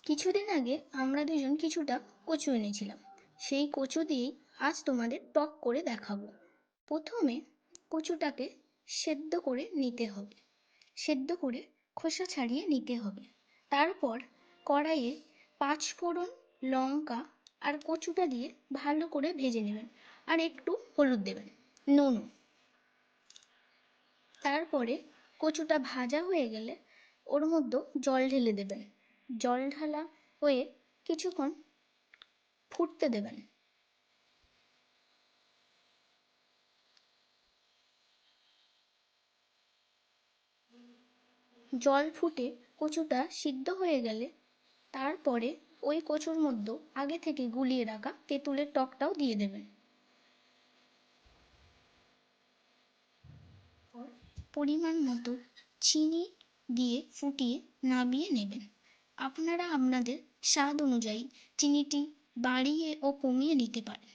কিছুদিন আগে আমরা দুজন কিছুটা কচু এনেছিলাম। সেই কচু দিয়েই আজ তোমাদের টক করে দেখাবো। প্রথমে কচুটাকে সেদ্ধ করে নিতে হবে, সেদ্ধ করে খোসা ছাড়িয়ে নিতে হবে। তারপর কড়াইয়ে পাঁচফোড়ন, লঙ্কা আর কচুটা দিয়ে ভালো করে ভেজে নেবেন, আর একটু হলুদ দেবেন, নুন। তারপরে কচুটা ভাজা হয়ে গেলে ওর মধ্যে জল ঢেলে দেবেন। জল ঢালা হয়ে কিছুক্ষণ ফুটতে দেবেন। জল ফুটে কচুটা সিদ্ধ হয়ে গেলে তারপরে ওই কচুর মধ্যে আগে থেকে গুলিয়ে রাখা তেঁতুলের টকটাও দিয়ে দেবেন। পরিমাণ মতো চিনি দিয়ে ফুটিয়ে নামিয়ে নেবেন। আপনারা আপনাদের স্বাদ অনুযায়ী চিনিটি বাড়িয়ে ও কমিয়ে নিতে পারেন।